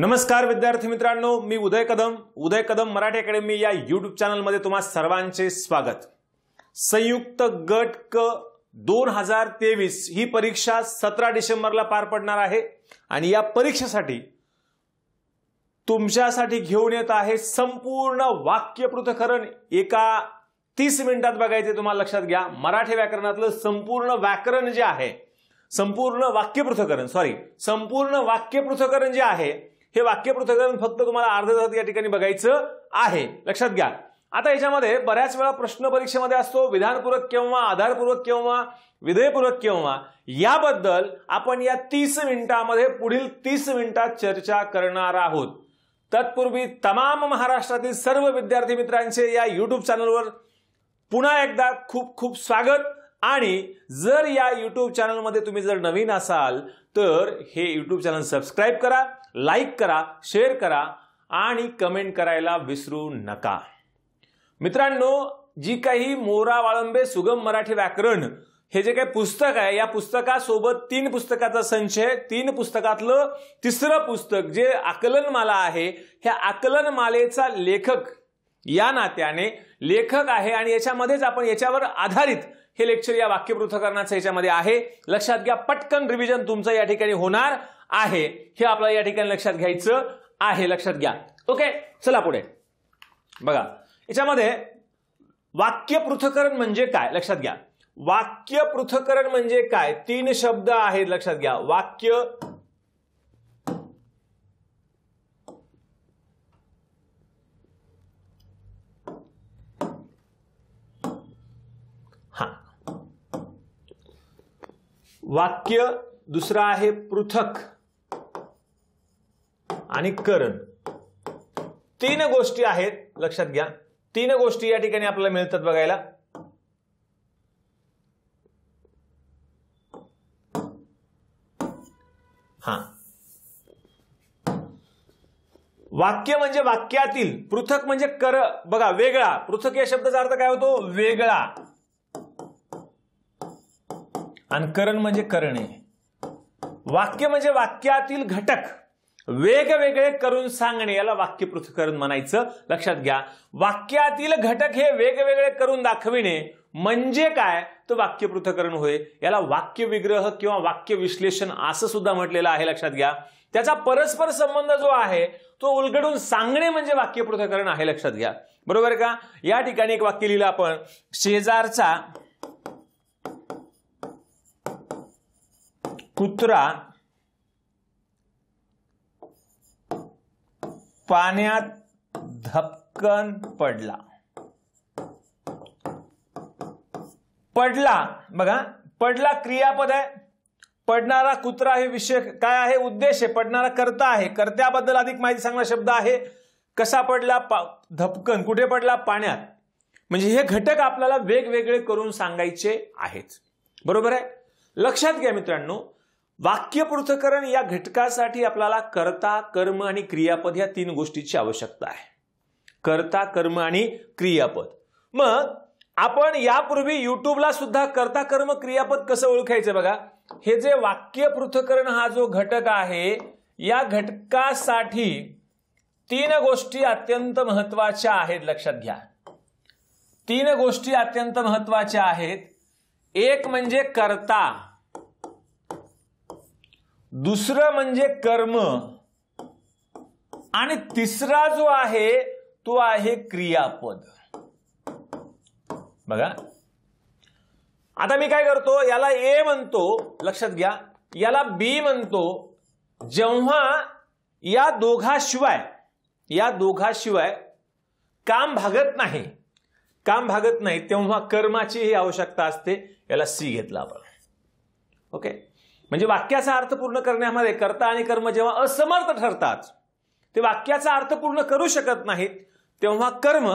नमस्कार विद्यार्थी मित्रांनो, मी उदय कदम मराठी अकॅडमी या यूट्यूब चॅनलमध्ये तुम्हा सर्वांचे स्वागत। संयुक्त गट क 2023 ही परीक्षा 17 डिसेंबरला पार पडणार आहे आणि या परीक्षेसाठी तुमच्यासाठी घेऊन येत आहे संपूर्ण वाक्य पृथक्करण। एका 30 मिनिटात बघायचे। तुम्हाला लक्षात घ्या, मराठी व्याकरणातलं संपूर्ण व्याकरण जे आहे, संपूर्ण वाक्य पृथक्करण जे आहे, हे वाक्य पृथक्करण फक्त तुम्हाला अर्ध्या तासात या ठिकाणी बघायचं आहे। लक्षात घ्या। आता याच्यामध्ये बऱ्याच वेळा प्रश्न परीक्षेमध्ये असतो विधानपूरक किंवा आधारपूरक किंवा विधेयपूरक किंवा, याबद्दल आपण या 30 मिनिटांमध्ये पुढील 30 मिनिटात चर्चा करणार आहोत। तत्पूर्वी तमाम महाराष्ट्रातील सर्व विद्यार्थी मित्रांचे या यूट्यूब चॅनलवर पुन्हा एकदा खूप खूप स्वागत। आणि जर या यूट्यूब चॅनलमध्ये तुम्ही जर नवीन असाल तर हे यूट्यूब चॅनल सबस्क्राइब करा, लाईक करा, शेअर करा आणि कमेंट करायला विसरू नका। मित्रांनो, जी काही मोरा वाळंबे सुगम मराठी व्याकरण हे जे काही पुस्तक आहे, या पुस्तकासोबत 3 पुस्तकाचा संच आहे। 3 पुस्तकातलं तिसरं पुस्तक जे आकलनमाला आहे, ह्या आकलनमालेचा लेखक या नात्याने लेखक आहे आणि याच्यामध्येच आपण याच्यावर आधारित हे लेक्चर या वाक्य पृथक्करणाचं याच्यामध्ये आहे। लक्षात घ्या, पटकन रिव्हिजन तुमचं या ठिकाणी होणार आहे, हे आपल्याला या ठिकाणी लक्षात घ्यायचं आहे। लक्षात घ्या। ओके, चला पुढे बघा। याच्यामध्ये वाक्य पृथक्करण म्हणजे काय, लक्षात घ्या। वाक्य पृथक्करण म्हणजे काय, 3 शब्द आहेत, लक्षात घ्या। वाक्य वाक्य, दुसरा आहे पृथक आणि करण। 3 गोष्टी आहेत, लक्षात घ्या। 3 गोष्टी या ठिकाणी आपल्याला मिळतात बघायला। वाक्य म्हणजे वाक्यातील, पृथक म्हणजे बघा वेगळा। पृथक या शब्दाचा अर्थ काय होतो, वेगळा, आणि करण म्हणजे करणे। वाक्य म्हणजे वाक्यातील घटक वेगवेगळे करून सांगणे, याला वाक्य पृथक्करण म्हणायचं। लक्षात घ्या, वाक्यातील घटक हे वेगवेगळे करून दाखविणे म्हणजे काय, तर वाक्य पृथक्करण होय। याला वाक्य विग्रह किंवा वाक्य विश्लेषण असं सुद्धा म्हटलेलं आहे। लक्षात घ्या, त्याचा परस्पर संबंध जो आहे तो उलगडून सांगणे म्हणजे वाक्य पृथक्करण आहे। लक्षात घ्या, बरोबर का। या ठिकाणी एक वाक्य लिहिलं आपण, शेजारचा कुत्रा पाण्यात धपकन पडला। बघा, पडला क्रियापद आहे, पडणारा कुत्रा हे विषय काय आहे, उद्देश आहे, पडणारा कर्ता आहे, कर्त्याबद्दल अधिक माहिती सांगणारा शब्द आहे। कसा पडला, धपकन, कुठे पडला, पाण्यात। म्हणजे हे घटक आपल्याला वेगवेगळे करून सांगायचे आहेत, बरोबर आहे। लक्षात घ्या मित्रांनो, वाक्य पृथक्करण या घटकासाठी आपल्याला कर्ता, कर्म आणि क्रियापद या 3 गोष्टीची आवश्यकता आहे। कर्ता, कर्म आणि क्रियापद। मग आपण यापूर्वी युट्यूबला सुद्धा कर्ता, कर्म, क्रियापद कसं ओळखायचं बघा। हे जे वाक्य पृथक्करण हा जो घटक आहे, या घटकासाठी 3 गोष्टी अत्यंत महत्वाच्या आहेत। लक्षात घ्या, 3 गोष्टी अत्यंत महत्वाच्या आहेत। एक म्हणजे कर्ता, दुसरं म्हणजे कर्म आणि तिसरा जो आहे तो आहे क्रियापद। बघा, आता मी काय करतो, याला ए म्हणतो, लक्षात घ्या, याला बी म्हणतो। जेव्हा या दोघाशिवाय काम भागत नाही तेव्हा कर्माची ही आवश्यकता असते। याला सी घेतला आपण। ओके, म्हणजे वाक्याचा अर्थ पूर्ण करण्यामध्ये कर्ता आणि कर्म जेव्हा असमर्थ ठरतात, ते वाक्याचा अर्थ पूर्ण करू शकत नाहीत, तेव्हा कर्म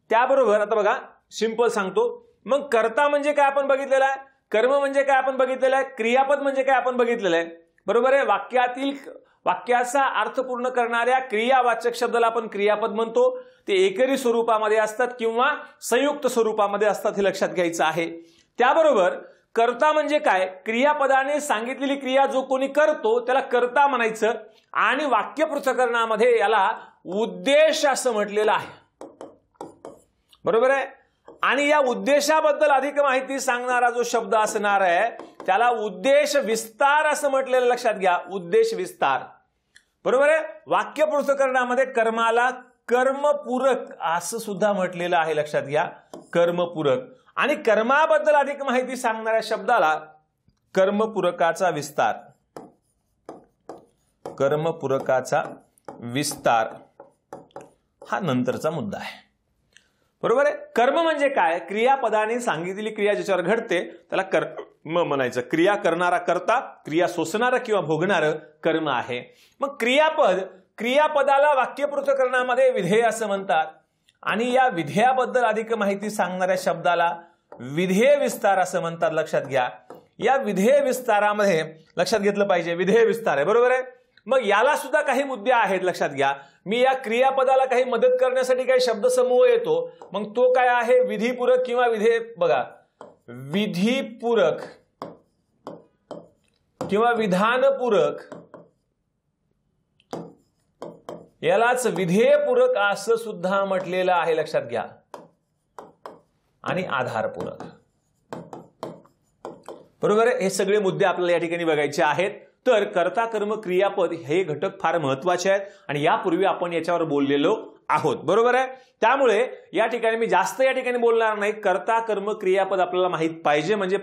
त्याबरोबर, आता बघा सिंपल सांगतो, मग कर्ता म्हणजे काय आपण बघितलेलं आहे, कर्म म्हणजे काय आपण बघितलेलं आहे, क्रियापद म्हणजे काय आपण बघितलेलं आहे, बरोबर आहे। वाक्याचा अर्थ पूर्ण करणाऱ्या क्रियावाचक शब्दाला आपण क्रियापद म्हणतो। ते एकरी स्वरूपामध्ये असतात किंवा संयुक्त स्वरूपामध्ये असतात, हे लक्षात घ्यायचं आहे। त्याबरोबर कर्ता म्हणजे काय, क्रियापदाने सांगितलेली क्रिया जो कोणी करतो त्याला कर्ता म्हणायचं, आणि वाक्य पृथक्करणामध्ये याला उद्देश असं म्हटलेलं आहे, बरोबर आहे। आणि या उद्देशाबद्दल अधिक माहिती सांगणारा जो शब्द असणार आहे त्याला उद्देश विस्तार असं म्हटलेलं लक्षात घ्या, उद्देश विस्तार, बरोबर आहे। वाक्य पृथक्करणामध्ये कर्माला कर्मपूरक असं सुद्धा म्हटलेलं आहे, लक्षात घ्या, कर्मपूरक। आणि कर्माबद्दल अधिक माहिती सांगणाऱ्या शब्दाला कर्मपूरकाचा विस्तार, कर्मपूरकाचा विस्तार हा नंतरचा मुद्दा आहे, बरोबर आहे। कर्म म्हणजे काय, क्रियापदाने सांगितलेली क्रिया ज्याच्यावर घडते त्याला कर्म म्हणायचं। क्रिया करणारा कर्ता, क्रिया सोसणारा किंवा भोगणारं कर्म आहे। मग क्रियापद, क्रियापदाला वाक्य पृथक्करणामध्ये विधेय असं म्हणतात, आणि या विधेयाबद्दल अधिक माहिती सांगणाऱ्या शब्दाला विधेय विस्तार असं म्हणतात, लक्षात घ्या। या विधेय विस्तारामध्ये लक्षात घेतलं पाहिजे, विधेय विस्तार आहे, बरोबर आहे। मग याला सुद्धा काही मुद्दे आहेत, लक्षात घ्या। मी या क्रियापदाला काही मदत करण्यासाठी काही शब्दसमूह येतो, मग तो काय आहे, विधिपूरक किंवा विधेय, बघा, विधिपूरक किंवा विधानपूरक, यालाच विधेयपूरक असं सुद्धा म्हटलेलं आहे, लक्षात घ्या, आणि आधारपूरक, बरोबर आहे। हे सगळे मुद्दे आपल्याला या ठिकाणी बघायचे आहेत। तर कर्ता कर्म क्रियापद हे घटक फार महत्वाचे आहेत आणि यापूर्वी आपण याच्यावर बोललेलो आहोत, बरोबर आहे। त्यामुळे या ठिकाणी मी जास्त या ठिकाणी बोलणार नाही, कर्ता कर्म क्रियापद आपल्याला माहित पाहिजे म्हणजे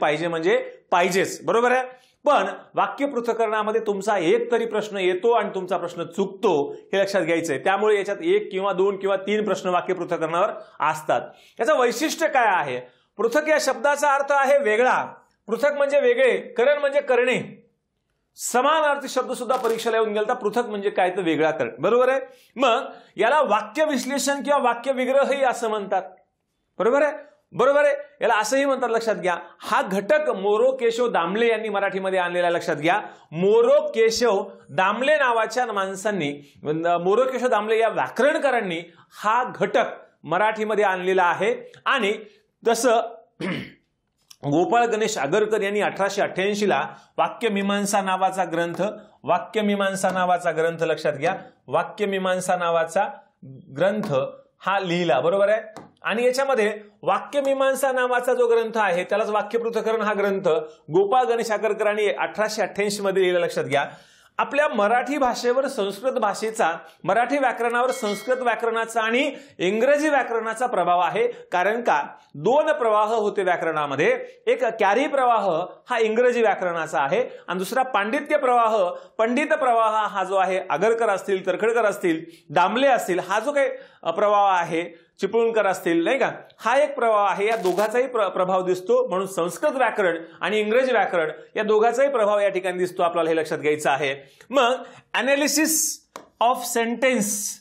पाहिजेच, बरोबर आहे। पण वाक्य पृथक्करणामध्ये तुमचा एक तरी प्रश्न येतो आणि तुमचा प्रश्न चुकतो हे लक्षात घ्यायचंय। त्यामुळे याच्यात 1 किंवा 2 किंवा 3 प्रश्न वाक्य पृथक्करणावर असतात। याचं वैशिष्ट्य काय आहे, पृथक या शब्दाचा अर्थ आहे वेगळा, पृथक म्हणजे वेगळे, करण म्हणजे करणे, समानार्थी शब्द सुद्धा परीक्षेला येऊन गेला, पृथक म्हणजे काय तर वेगळा करणे, बरोबर आहे। मग याला वाक्य विश्लेषण किंवा वाक्य विग्रहही असं म्हणतात, बरोबर आहे, बरोबर आहे। याला असंही म्हणतात, लक्षात घ्या। हा घटक मोरो केशव दामले यांनी मराठीमध्ये आणलेला, लक्षात घ्या। मोरो केशव दामले नावाच्या माणसांनी, मोरो केशव दामले या व्याकरणकारांनी हा घटक मराठीमध्ये आणलेला आहे। आणि तसं गोपाळ गणेश आगरकर यांनी 1888 ला वाक्यमीमांसा नावाचा ग्रंथ, लक्षात घ्या, वाक्यमीमांसा नावाचा ग्रंथ हा लिहिला, बरोबर आहे। आणि याच्यामध्ये वाक्यमीमांसा नावाचा जो ग्रंथ आहे त्यालाच वाक्य पृथक्करण हा ग्रंथ गोपाळ गणेश आगरकरांनी 1888 मध्ये लिहिला, लक्षात घ्या। आपल्या मराठी भाषेवर संस्कृत भाषेचा, मराठी व्याकरणावर संस्कृत व्याकरणाचा आणि इंग्रजी व्याकरणाचा प्रभाव आहे। कारण का 2 प्रवाह होते व्याकरणामध्ये, एक कॅरी प्रवाह हा इंग्रजी व्याकरणाचा आहे आणि दुसरा पांडित्य प्रवाह, पंडित प्रवाह हा जो आहे आगरकर असतील, तरखडकर असतील, दामले असतील, हा जो काही प्रवाह आहे, चिपळूणकर असतील, नाही का, हा एक प्रवाह आहे। या दोघांचाही प्रभाव दिसतो, म्हणून संस्कृत व्याकरण आणि इंग्रजी व्याकरण या दोघांचाही प्रभाव या ठिकाणी दिसतो, आपल्याला हे लक्षात घ्यायचं आहे। मग अनालिसिस ऑफ सेंटेन्स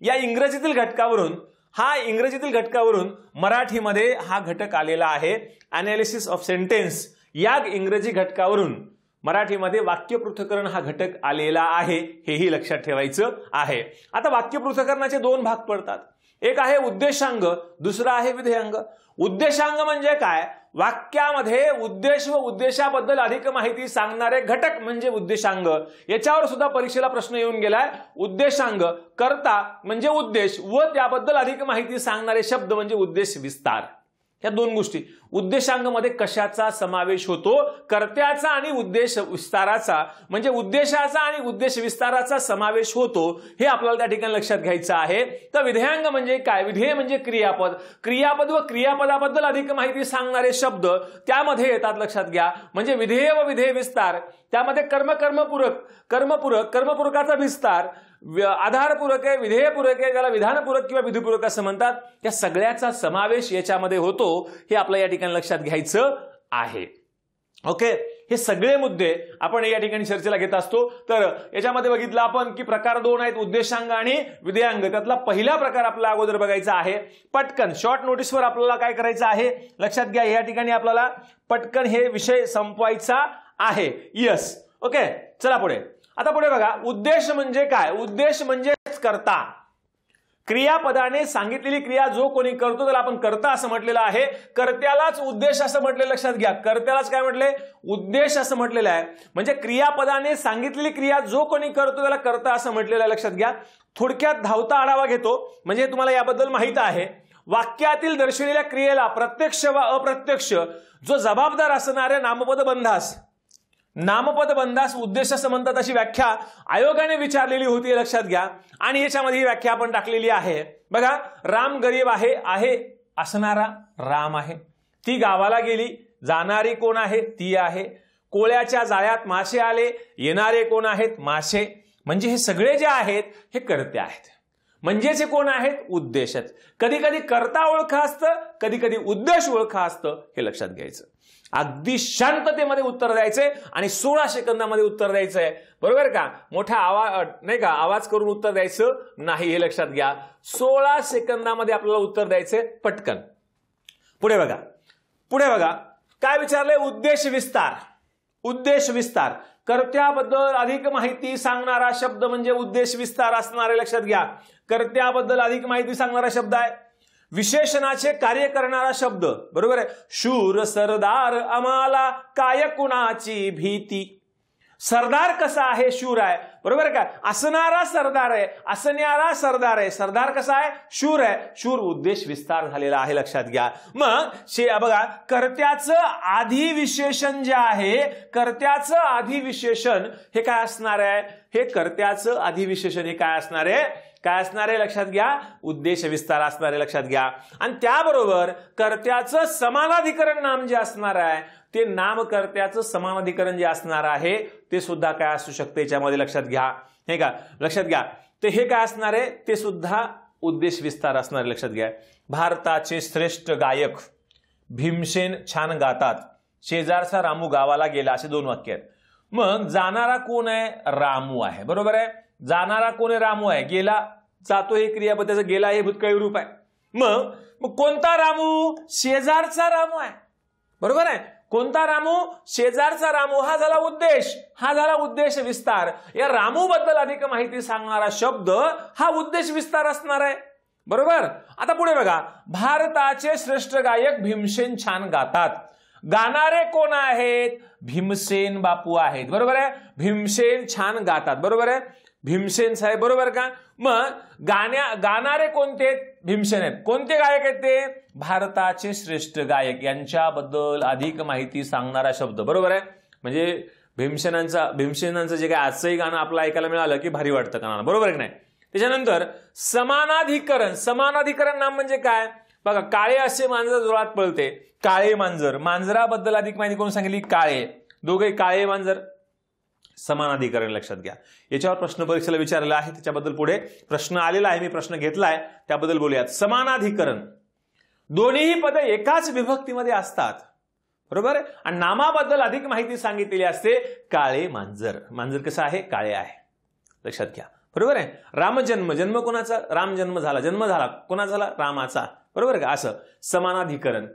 या इंग्रजीतील घटकावरून मराठीमध्ये हा घटक आलेला आहे। अनालिसिस ऑफ सेंटेन्स या इंग्रजी घटकावरून मराठीमध्ये वाक्य पृथक्करण हा घटक आलेला आहे, हेही लक्षात ठेवायचं आहे। आता वाक्य पृथक्करणाचे 2 भाग पडतात, एक आहे उद्देशांग, दुसरा आहे विधेयांग। उद्देशांग म्हणजे काय, वाक्यामध्ये उद्देश व उद्देशाबद्दल अधिक माहिती सांगणारे घटक म्हणजे उद्देशांग। याच्यावर सुद्धा परीक्षेला प्रश्न येऊन गेलाय। उद्देशांग, कर्ता म्हणजे उद्देश व त्याबद्दल अधिक माहिती सांगणारे शब्द म्हणजे उद्देश विस्तार। या 2 गोष्टी, उद्देशांग मध्ये कशाचा समावेश होतो, कर्त्याचा आणि उद्देश विस्ताराचा, म्हणजे उद्देशाचा आणि उद्देश विस्ताराचा समावेश होतो, हे आपल्याला त्या ठिकाणी लक्षात घ्यायचं आहे। तर विधेयांग म्हणजे काय, विधेय म्हणजे क्रियापद व क्रियापदाबद्दल अधिक माहिती सांगणारे शब्द त्यामध्ये येतात, लक्षात घ्या। म्हणजे विधेय व विधेय विस्तार, त्यामध्ये कर्मपूरकाचा विस्तार, आधारपूरक आहे, विधेयपूरक आहे, त्याला विधानपूरक किंवा विधिपूरक असं म्हणतात, या सगळ्याचा समावेश याच्यामध्ये होतो, हे आपल्या या ठिकाणी लक्षात घ्यायचं आहे। ओके, हे सगळे मुद्दे आपण या ठिकाणी चर्चेला घेत असतो। तर याच्यामध्ये बघितलं आपण की प्रकार 2 आहेत, उद्देशांग आणि विधेयांग। त्यातला पहिला प्रकार आपला अगोदर बघायचा आहे, पटकन शॉर्ट नोटीसवर आपल्याला काय करायचं आहे, लक्षात घ्या, या ठिकाणी आपल्याला पटकन हे विषय संपवायचा आहे। यस, ओके, चला पुढे। आता पुढे बघा, उद्देश म्हणजे काय, उद्देश म्हणजेच कर्ता, क्रियापदाने सांगितलेली क्रिया जो कोणी करतो त्याला आपण कर्ता असं म्हटलेलं आहे. कर्त्यालाच उद्देश असं म्हटले, लक्षात घ्या. कर्त्यालाच काय म्हटले? उद्देश असं म्हटलेलं आहे. म्हणजे क्रियापदाने सांगितलेली क्रिया जो कोणी करतो त्याला कर्ता असं म्हटलेलं आहे, लक्षात घ्या. थोडक्यात धावता आढावा घेतो म्हणजे तुम्हाला याबद्दल माहिती आहे. वाक्यातील दर्शविलेल्या क्रियेला प्रत्यक्ष व अप्रत्यक्ष जो जबाबदार असणाऱ्या नामपद बंधास उद्देश असं म्हणतात अशी व्याख्या आयोगाने विचारलेली होती, लक्षात घ्या. आणि याच्यामध्ये ही व्याख्या आपण टाकलेली आहे. बघा, राम गरीब आहे असणारा राम आहे. ती गावाला गेली, जाणारी कोण आहे? ती आहे. कोळ्याच्या जाळ्यात मासे आले, येणारे कोण आहेत? मासे. म्हणजे हे सगळे जे आहेत हे कर्ते आहेत. म्हणजेच हे कोण आहेत? उद्देश आहेत. कधी कधी कर्ता ओळखा असतं, कधी कधी उद्देश ओळखा असतं, हे लक्षात घ्यायचं. अगदी शांततेमध्ये उत्तर द्यायचंय आणि 16 सेकंदामध्ये उत्तर द्यायचंय, बरोबर का? मोठा आवाज नाही का, आवाज करून उत्तर द्यायचं नाही, हे लक्षात घ्या. 16 सेकंदामध्ये आपल्याला उत्तर द्यायचंय पटकन. पुढे बघा काय विचारलंय? उद्देश विस्तार. कर्त्याबद्दल अधिक माहिती सांगणारा शब्द म्हणजे उद्देश विस्तार असणारे, लक्षात घ्या. कर्त्याबद्दल अधिक माहिती सांगणारा शब्द आहे. विशेषणाचे कार्य करणारा शब्द, बरोबर आहे. शूर सरदार आम्हाला काय कुणाची भीती. सरदार कसा आहे? शूर आहे, बरोबर का? असणारा सरदार आहे, असणारा सरदार आहे. सरदार कसा आहे? शूर आहे. शूर उद्देश विस्तार झालेला आहे, लक्षात घ्या. मग बघा, कर्त्याचं आधी विशेषण जे आहे, कर्त्याचं आधी विशेषण हे काय असणार आहे? हे कर्त्याचं आधी विशेषण हे काय असणार आहे? लक्षात घ्या. उद्देश विस्तार असणार आहे, लक्षात घ्या. आणि त्याबरोबर कर्त्याचं समानाधिकरण नाम जे असणार आहे ते नामकर्त्याचं समानाधिकरण जे असणार आहे ते सुद्धा काय असू शकते याच्यामध्ये, लक्षात घ्या. हे का? लक्षात घ्या. ते हे काय असणार आहे? ते सुद्धा उद्देश विस्तार असणार आहे, लक्षात घ्या. भारताचे श्रेष्ठ गायक भीमसेन छान गातात, शेजारचा रामू गावाला गेला, असे 2 वाक्य आहेत. मग जाणारा कोण आहे? रामू आहे, बरोबर आहे. जाणारा कोण आहे? रामू आहे. गेला, जातो हे क्रियापदाचं गेला हे भूतकाळी रूप आहे. मग कोणता रामू? शेजारचा रामू आहे, बरोबर आहे. कोणता रामू? शेजारचा रामू. हा झाला उद्देश विस्तार. या रामू बद्दल अधिक माहिती सांगणारा शब्द हा उद्देश विस्तार असणार आहे, बरोबर. आता पुढे बघा, भारताचे श्रेष्ठ गायक भीमसेन छान गातात. गाणारे कोण आहेत? भीमसेन बापू आहेत, बरोबर आहे. भीमसेन छान गातात, बरोबर आहे. भीमसेन साहेब, बरोबर का? मग गाणारे कोणते? भीमसेन आहेत. कोणते गायक आहेत ते? भारताचे श्रेष्ठ गायक. यांच्याबद्दल अधिक माहिती सांगणारा शब्द, बरोबर आहे. म्हणजे भीमसेनांचं जे काय आजचंही गाणं आपलं ऐकायला मिळालं की भारी वाटतं कानाला, बरोबर की नाही. त्याच्यानंतर समानाधिकरण नाम म्हणजे काय? बघा, काळे असे मांजर जोरात पळते. काळे मांजर. मांजराबद्दल अधिक माहिती कोण सांगितली? काळे. दोघे काळे मांजर. समानाधिकरण, लक्षात घ्या. याच्यावर प्रश्न परीक्षेला विचारलेला आहे, त्याच्याबद्दल पुढे प्रश्न आलेला आहे, मी प्रश्न घेतलाय, त्याबद्दल बोलूयात. समानाधिकरण. दोन्हीही पद एकाच विभक्तीमध्ये असतात, बरोबर. आणि नामाबद्दल अधिक माहिती सांगितलेली असते. काळे मांजर. मांजर कसं आहे? काळे आहे, लक्षात घ्या, बरोबर आहे. जन्म कोणाचा? राम जन्म झाला कोणाचा झाला? रामाचा, बरोबर का? असं समानाधिकरण.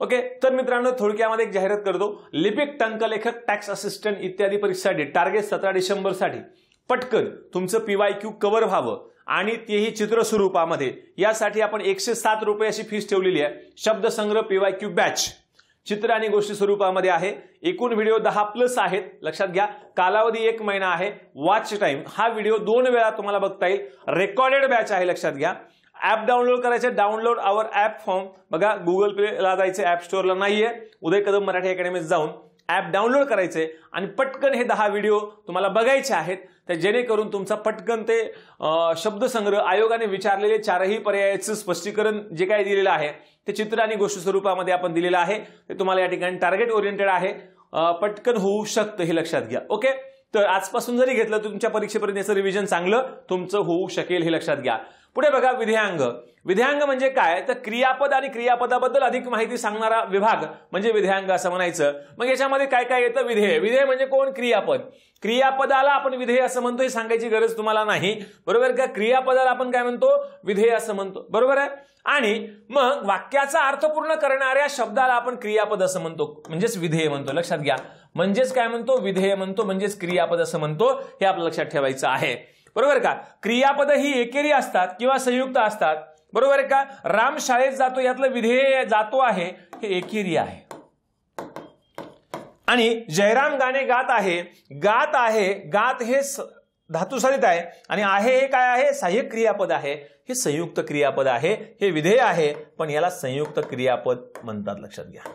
ओके. तर मित्रांनो, थोडक्यामध्ये एक जाहिरात करतो. लिपिक, टंकलेखक, टॅक्स असिस्टंट इत्यादी परीक्षेसाठी टार्गेट 17 डिसेंबरसाठी पटकन तुमचं PYQ कव्हर व्हावं आणि तेही चित्र स्वरूपामध्ये, यासाठी आपण 107 रुपये अशी फीस ठेवलेली आहे. शब्दसंग्रह PYQ बॅच चित्र आणि गोष्टी स्वरूपामध्ये आहे. एकूण व्हिडिओ 10+ आहेत, लक्षात घ्या. कालावधी 1 महिना आहे. वॉच टाइम हा व्हिडिओ 2 वेळा तुम्हाला बघता येईल. रेकॉर्डेड बॅच आहे, लक्षात घ्या. ऍप डाउनलोड करायचे. डाउनलोड आवर ऍप फॉर्म. बघा, गुगल प्लेला जायचे, ऍप स्टोअरला नाहीये. उदय कदम मराठी अकॅडमीत जाऊन ऍप डाउनलोड करायचे आणि पटकन हे 10 व्हिडिओ तुम्हाला बघायचे आहेत, तर जेणेकरून तुमचा पटकन ते शब्दसंग्रह आयोगाने विचारलेले 4ही पर्यायाचं स्पष्टीकरण जे काही दिलेलं आहे ते चित्र आणि गोष्टी स्वरूपामध्ये आपण दिलेलं आहे. ते तुम्हाला या ठिकाणी टार्गेट ओरिएंटेड आहे, पटकन होऊ शकतं, हे लक्षात घ्या. ओके. तर आजपासून जरी घेतलं तर तुमच्या परीक्षेपर्यंत याचं रिव्हिजन चांगलं तुमचं होऊ शकेल, हे लक्षात घ्या. पुढे बघा, विधेयांग. विधेयांग म्हणजे काय? तर क्रियापद आणि क्रियापदाबद्दल अधिक माहिती सांगणारा विभाग म्हणजे विधेयांग असं म्हणायचं. मग याच्यामध्ये काय काय येतं? विधेय म्हणजे कोण? क्रियापद. क्रियापदाला आपण विधेय असं म्हणतो हे सांगायची गरज तुम्हाला नाही, बरोबर का? क्रियापदाला आपण काय म्हणतो? विधेय असं म्हणतो, बरोबर आहे. आणि मग वाक्याचा अर्थ पूर्ण करणाऱ्या शब्दाला आपण क्रियापद असं म्हणतो, म्हणजेच विधेय म्हणतो, लक्षात घ्या. म्हणजेच काय म्हणतो? विधेय म्हणतो, म्हणजेच क्रियापद असं म्हणतो, हे आपलं लक्षात ठेवायचं आहे. बरोबर का? क्रियापद ही एकेरी असतात किंवा संयुक्त असतात, बरोबर आहे का? राम शाळेत जातो यातलं विधेय जातो आहे हे एकेरी आहे. आणि जयराम गाणे गात आहे, गात आहे, गात हे धातुसाधित आहे आणि आहे हे काय आहे? सहाय्यक क्रियापद आहे. हे संयुक्त क्रियापद आहे, हे विधेय आहे, पण याला संयुक्त क्रियापद म्हणतात, लक्षात घ्या.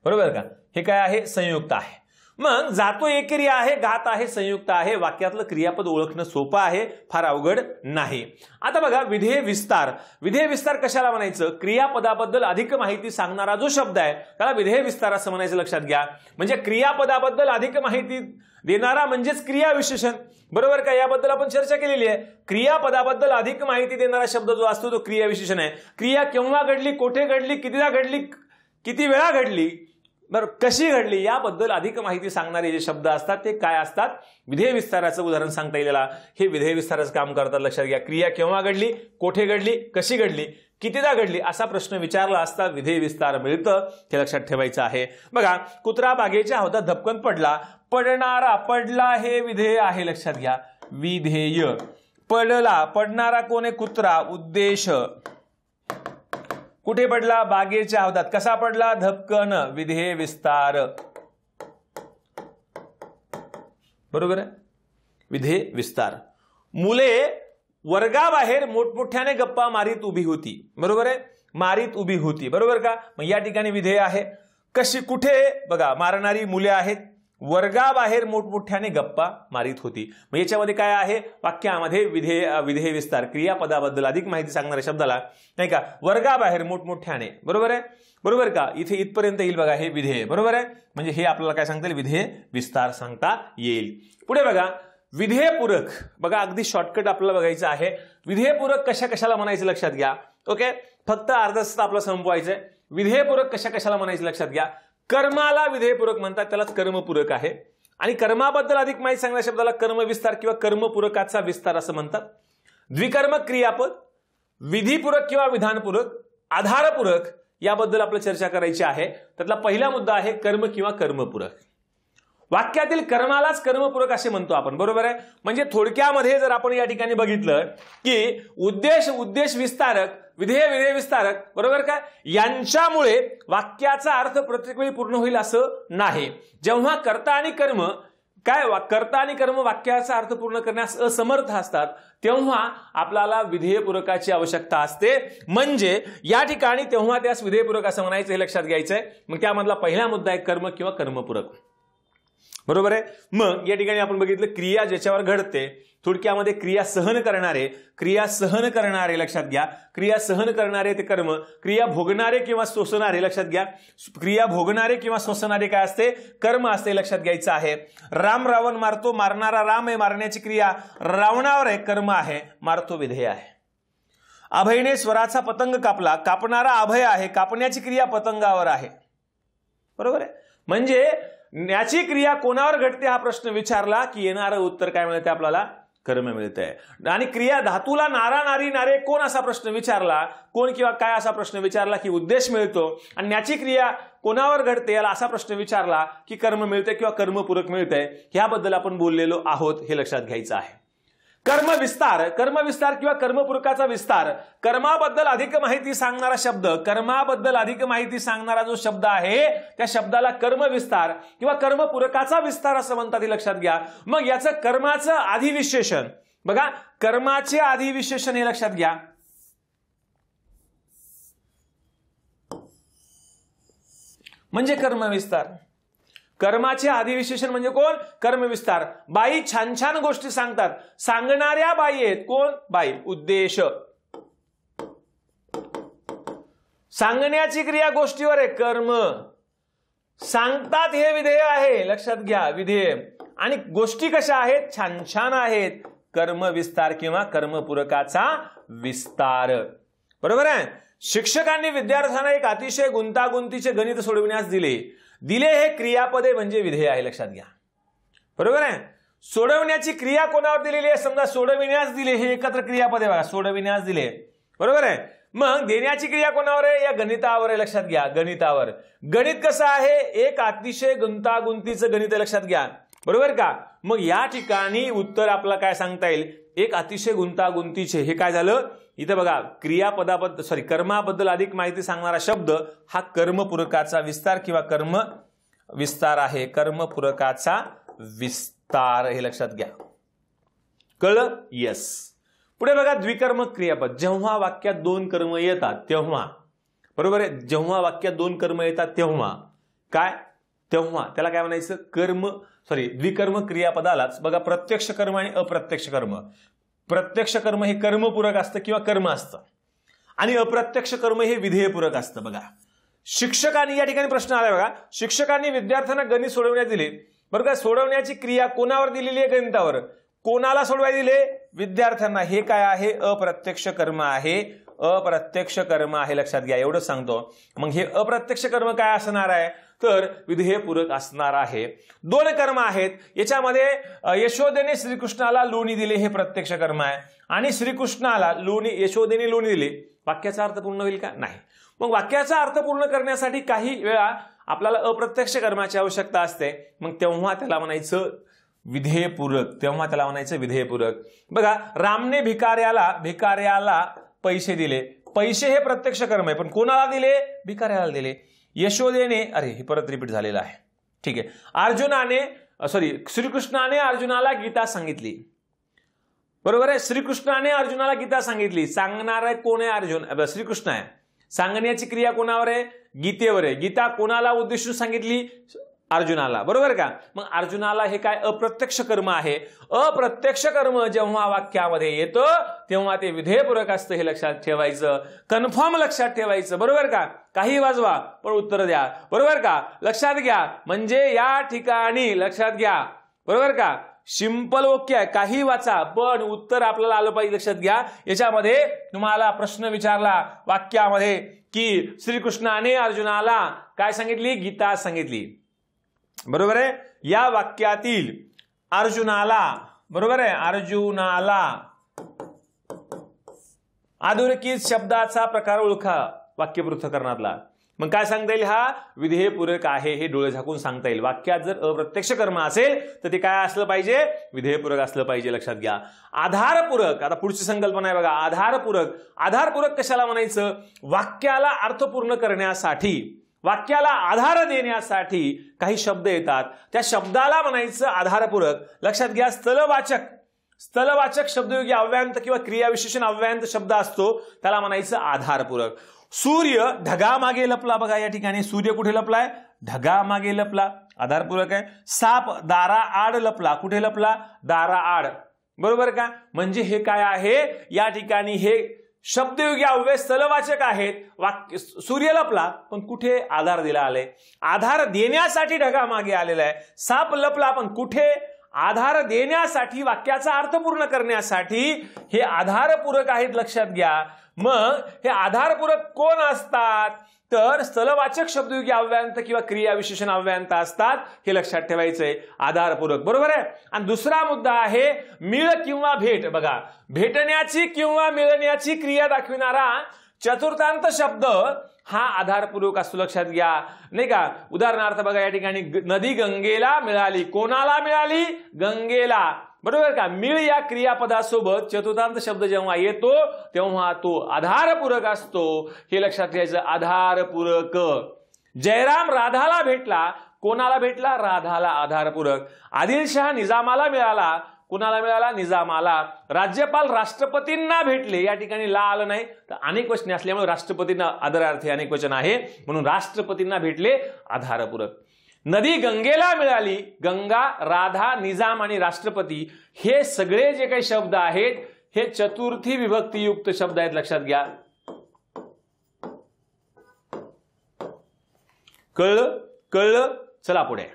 बरोबर का? हे काय आहे? संयुक्त आहे. मग जातो एकेरी आहे, गात आहे संयुक्त आहे. वाक्यातलं क्रियापद ओळखणं सोपं आहे, फार अवघड नाही. आता बघा विधेय विस्तार. विधेय विस्तार कशाला म्हणायचं? क्रियापदाबद्दल अधिक माहिती सांगणारा जो शब्द आहे त्याला विधेय विस्तार असं म्हणायचं, लक्षात घ्या. म्हणजे क्रियापदाबद्दल अधिक माहिती देणारा म्हणजेच क्रियाविशेषण. बरोबर का? याबद्दल आपण चर्चा केलेली आहे. क्रियापदाबद्दल अधिक माहिती देणारा शब्द जो असतो तो क्रियाविशेषण आहे. क्रिया केव्हा घडली, कुठे घडली, कितीदा घडली, किती वेळा घडली, बरं कशी घडली, याबद्दल अधिक माहिती सांगणारे जे शब्द असतात ते काय असतात? विधेय विस्ताराचं उदाहरण सांगता येईल. हे विधेय विस्ताराचं काम करतात, लक्षात घ्या. क्रिया केव्हा घडली, कोठे घडली, कशी घडली, कितीदा घडली असा प्रश्न विचारला असता विधेय विस्तार मिळतं, हे लक्षात ठेवायचं आहे. बघा, कुत्रा बागेच्या हौदात धपकन पडला. पडणारा, पडला हे विधेय आहे, लक्षात घ्या. विधेय. पडला, पडणारा कोण आहे? कुत्रा. उद्देश. कुठे पडला? बागेच्या हौदात. कसा पडला? धपकन. विधेय विस्तार. बरोबर आहे? विधेय विस्तार. मुले वर्गाबाहेर मोठमोठ्याने गप्पा मारीत उभी होती. बरोबर आहे? मारीत उभी होती. बरोबर का? मग या ठिकाणी विधेय आहे. कशी, कुठे? बघा, मारणारी मुले आहेत. वर्गाबाहेर मोठमोठ्याने गप्पा मारीत होती. मग याच्यामध्ये काय आहे? वाक्यामध्ये विधेय विस्तार. क्रियापदाबद्दल अधिक माहिती सांगणाऱ्या शब्दाला नाही का वर्गाबाहेर मोठमोठ्याने. बरोबर आहे? बरोबर का? इथे इथपर्यंत येईल बघा हे विधेय. बरोबर आहे? म्हणजे हे आपल्याला काय सांगता येईल? विधेय विस्तार सांगता येईल. पुढे बघा विधेयपूरक. बघा अगदी शॉर्टकट आपल्याला बघायचं आहे. विधेयपूरक कशा कशाला म्हणायचं, लक्षात घ्या. ओके, फक्त अर्धा तास आपलं संपवायचंय. विधेयपूरक कशा कशाला म्हणायचं, लक्षात घ्या. कर्माला विधेयपूरक म्हणतात, त्यालाच कर्मपूरक आहे. आणि कर्माबद्दल अधिक माहिती सांगणाऱ्या शब्दाला कर्मविस्तार किंवा कर्मपूरकाचा विस्तार असं म्हणतात. द्विकर्मक क्रियापद, विधीपूरक किंवा विधानपूरक, आधारपूरक याबद्दल आपल्याला चर्चा करायची आहे. त्यातला पहिला मुद्दा आहे कर्म किंवा कर्मपूरक. वाक्यातील कर्मालाच कर्मपूरक असे म्हणतो आपण. बरोबर आहे? म्हणजे थोडक्यामध्ये जर आपण या ठिकाणी बघितलं की उद्देश विस्तारक, विधेय विस्तारक, बरोबर का, यांच्यामुळे वाक्याचा अर्थ प्रत्येक वेळी पूर्ण होईल असं नाही. जेव्हा कर्ता आणि कर्म वाक्याचा अर्थ पूर्ण करण्यास असमर्थ असतात तेव्हा आपल्याला विधेयपूरकाची आवश्यकता असते. म्हणजे या ठिकाणी तेव्हा त्यास विधेयपूरक असं म्हणायचं, हे लक्षात घ्यायचंय. मग त्यामधला पहिला मुद्दा आहे कर्म किंवा कर्मपूरक. बरोबर आहे? मग या ठिकाणी आपण बघितलं क्रिया ज्याच्यावर घडते, थोडक्यामध्ये क्रिया सहन करणारे, लक्षात घ्या. क्रिया सहन करणारे ते कर्म. क्रिया भोगणारे किंवा शोषणारे, लक्षात घ्या. क्रिया भोगणारे किंवा शोषणारे काय असते? कर्म असते, लक्षात घ्यायचं आहे. राम रावण मारतो, मारणारा राम आहे, मारण्याची क्रिया रावणावर आहे, कर्म आहे, मारतो विधेय आहे. अभयने स्वराचा पतंग कापला, कापणारा अभय आहे, कापण्याची क्रिया पतंगावर आहे. बरोबर आहे? म्हणजे याची क्रिया कोणावर घडते हा प्रश्न विचारला की येणारं उत्तर काय मिळते आपल्याला? कर्म मिळतंय. आणि क्रिया धातूला नारा नारी नारे कोण असा प्रश्न विचारला, कोण किंवा काय असा प्रश्न विचारला की उद्देश मिळतो. आणि याची क्रिया कोणावर घडते याला असा प्रश्न विचारला की कर्म मिळते किंवा कर्मपूरक मिळतंय. ह्याबद्दल आपण बोललेलो आहोत, हे लक्षात घ्यायचं आहे. कर्मविस्तार किंवा कर्मपूरकाचा विस्तार. कर्माबद्दल अधिक माहिती सांगणारा शब्द, कर्माबद्दल अधिक माहिती सांगणारा जो शब्द आहे त्या शब्दाला कर्मविस्तार किंवा कर्मपूरकाचा विस्तार असं म्हणतात, हे लक्षात घ्या. मग याचं कर्माचं अधिविशेषण, बघा कर्माचे अधिविशेषण हे लक्षात घ्या. म्हणजे कर्मविस्तार. कर्माचे अधिविशेषण म्हणजे कोण? कर्मविस्तार. बाई छान छान गोष्टी सांगतात, सांगणाऱ्या बाई आहेत कोण? बाई. उद्देश. सांगण्याची क्रिया गोष्टीवर आहे, कर्म. सांगतात हे विधेय आहे, लक्षात घ्या, विधेय. आणि गोष्टी कशा आहेत? छान छान आहेत, कर्मविस्तार किंवा कर्मपूरकाचा विस्तार. बरोबर आहे? शिक्षकांनी विद्यार्थ्यांना एक अतिशय गुंतागुंतीचे गणित सोडविण्यास दिले हे क्रियापदे म्हणजे विधेय आहे, लक्षात घ्या. बरोबर आहे? सोडवण्याची क्रिया कोणावर दिलेली आहे? समजा सोडविण्यास दिले, हे एकत्र क्रियापद आहे बघा, सोडविण्यास दिले. बरोबर आहे? मग देण्याची क्रिया कोणावर आहे? या गणितावर आहे, लक्षात घ्या, गणितावर. गणित कसं आहे? एक अतिशय गुंतागुंतीचं गणित आहे, लक्षात घ्या. बरोबर का? मग या ठिकाणी उत्तर आपला काय सांगता येईल, एक अतिशय गुंतागुंतीचे हे काय झालं इथे बघा, क्रियापदाबद्दल कर्माबद्दल अधिक माहिती सांगणारा शब्द हा कर्मपूरकाचा विस्तार किंवा कर्म विस्तार आहे. कर्मपूरकाचा विस्तार हे लक्षात घ्या. कळलं? यस. पुढे बघा द्विकर्म क्रियापद. जेव्हा वाक्यात दोन कर्म येतात तेव्हा, बरोबर आहे, जेव्हा वाक्यात दोन कर्म येतात तेव्हा काय, तेव्हा त्याला काय म्हणायचं, द्विकर्म क्रियापदालाच बघा प्रत्यक्ष कर्म आणि अप्रत्यक्ष कर्म. प्रत्यक्ष कर्म हे कर्मपूरक असतं किंवा कर्म असतं आणि अप्रत्यक्ष कर्म हे विधेयपूरक असतं. बघा शिक्षकांनी या ठिकाणी प्रश्न आलाय बघा, शिक्षकांनी विद्यार्थ्यांना गणित सोडवण्यास दिले. बरं का, सोडवण्याची क्रिया कोणावर दिलेली आहे, गणितावर. कोणाला सोडवायला दिले, विद्यार्थ्यांना. हे काय आहे, अप्रत्यक्ष कर्म आहे. अप्रत्यक्ष कर्म आहे, लक्षात घ्या, एवढंच सांगतो. मग हे अप्रत्यक्ष कर्म काय असणार आहे, तर विधेयपूरक असणार आहे. दोन कर्म आहेत याच्यामध्ये. यशोदेने श्रीकृष्णाला लोणी दिले हे प्रत्यक्ष कर्म आहे आणि श्रीकृष्णाला यशोदेने लोणी दिले. वाक्याचा अर्थ पूर्ण होईल का? नाही. मग वाक्याचा अर्थ पूर्ण करण्यासाठी काही वेळा आपल्याला अप्रत्यक्ष कर्माची आवश्यकता असते. मग तेव्हा त्याला म्हणायचं विधेयपूरक. तेव्हा त्याला म्हणायचं विधेयपूरक. बघा रामने भिकाऱ्याला पैसे दिले. पैसे हे प्रत्यक्ष कर्म आहे, पण कोणाला दिले, भिकाऱ्याला दिले. यशोदेने, हे परत रिपीट झालेलं आहे, ठीक आहे. श्रीकृष्णाने अर्जुनाला गीता सांगितली. बरोबर आहे, श्रीकृष्णाने अर्जुनाला गीता सांगितली. सांगणार आहे कोण आहे, अर्जुन, श्रीकृष्ण आहे. सांगण्याची क्रिया कोणावर आहे, गीतेवर आहे. गीता कोणाला उद्देशून सांगितली, अर्जुनाला. बरोबर का? मग अर्जुनाला हे काय अप्रत्यक्ष कर्म आहे. अप्रत्यक्ष कर्म जेव्हा वाक्यामध्ये येतं तेव्हा ते विधेयपूरक असतं, हे लक्षात ठेवायचं. कन्फर्म लक्षात ठेवायचं. बरोबर का? काही वाजवा पण उत्तर द्या. बरोबर का? लक्षात घ्या. म्हणजे या ठिकाणी लक्षात घ्या. बरोबर का? सिंपल ओके आहे. काही वाचा पण उत्तर आपल्याला आलं पाहिजे, लक्षात घ्या. याच्यामध्ये तुम्हाला प्रश्न विचारला वाक्यामध्ये की श्रीकृष्णाने अर्जुनाला काय सांगितली, गीता सांगितली. बरोबर आहे. या वाक्यातील अर्जुनाला, बरोबर आहे, अर्जुनाला अधोरेखित शब्दाचा प्रकार ओळखा वाक्य पृथक्करणातला. मग काय सांगता येईल, हा विधेयपूरक आहे, हे डोळे झाकून सांगता येईल. वाक्यात जर अप्रत्यक्ष कर्म असेल तर ते काय असलं पाहिजे, विधेयपूरक असलं पाहिजे, लक्षात घ्या. आधारपूरक, आता पुढची संकल्पना आहे बघा, आधारपूरक. आधारपूरक कशाला म्हणायचं, वाक्याला अर्थपूर्ण करण्यासाठी, वाक्याला आधार देण्यासाठी काही शब्द येतात, त्या शब्दाला म्हणायचं आधारपूरक. लक्षात घ्या. स्थलवाचक शब्दयोगी अव्यंत किंवा क्रियाविशेषण अव्यंत शब्द असतो, त्याला म्हणायचं आधारपूरक. सूर्य ढगामागे लपला. बघा या ठिकाणी सूर्य कुठे लपलाय, ढगामागे लपला, आधारपूरक आहे. साप दारा आड लपला. कुठे लपला, दारा आड. बरोबर का? म्हणजे हे काय आहे, या ठिकाणी हे शब्दयोगी अव्यय स्थलवाचक आहेत. वाक्य सूर्य लपला पण कुठे, आधार दिला आले. आधार देण्यासाठी ढगामागे आलेला आहे. साप लपला पण कुठे, आधार देण्यासाठी, वाक्याचा अर्थ पूर्ण करण्यासाठी हे आधारपूरक आहेत, लक्षात घ्या. मग हे आधारपूरक कोण असतात, तर स्थलवाचक शब्दयोगी अव्यंत किंवा क्रियाविशेषण अव्यंत असतात, हे लक्षात ठेवायचंय. आधारपूरक. बरोबर आहे. आणि दुसरा मुद्दा आहे मिळ किंवा भेट. बघा भेटण्याची किंवा मिळण्याची क्रिया दाखविणारा चतुर्थांत शब्द हा आधारपूरक असतो, लक्षात घ्या, नाही का. उदाहरणार्थ बघा या ठिकाणी नदी गंगेला मिळाली. कोणाला मिळाली, गंगेला. बरोबर का? मिळ या क्रियापदासोबत चतुर्थांत शब्द जेव्हा येतो तेव्हा तो आधारपूरक असतो, हे लक्षात ठेवायचं. आधारपूरक. जयराम राधाला भेटला. कोणाला भेटला, राधाला. आधारपूरक. आदिलशहा निजामाला मिळाला. कुणाला मिळाला, निजामाला. राज्यपाल राष्ट्रपतींना भेटले. या ठिकाणी ला आलं नाही, तर अनेक वचने असल्यामुळे राष्ट्रपतींना आदरार्थी अनेक वचन आहे, म्हणून राष्ट्रपतींना भेटले, आधारपूरक. नदी गंगेला मिळाली. गंगा, राधा, निजाम आणि राष्ट्रपती हे सगळे जे काही शब्द आहेत हे चतुर्थी विभक्तीयुक्त शब्द आहेत, लक्षात घ्या. कळलं. चला पुढे.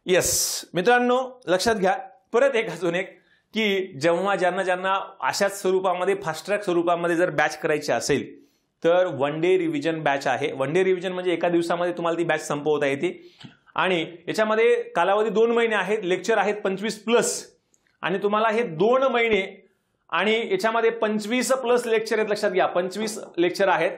येस मित्रांनो, लक्षात घ्या. परत अजून एक की जेव्हा ज्यांना अशाच स्वरूपामध्ये फास्ट ट्रॅक स्वरूपामध्ये जर बॅच करायची असेल तर वन डे रिव्हिजन बॅच आहे. वन डे रिव्हिजन म्हणजे एका दिवसामध्ये तुम्हाला ती बॅच संपवता येते आणि याच्यामध्ये कालावधी 2 महिने आहेत. लेक्चर आहेत 25+ आणि तुम्हाला हे 2 महिने आणि याच्यामध्ये 25+ लेक्चर आहेत, लक्षात घ्या. 25 लेक्चर आहेत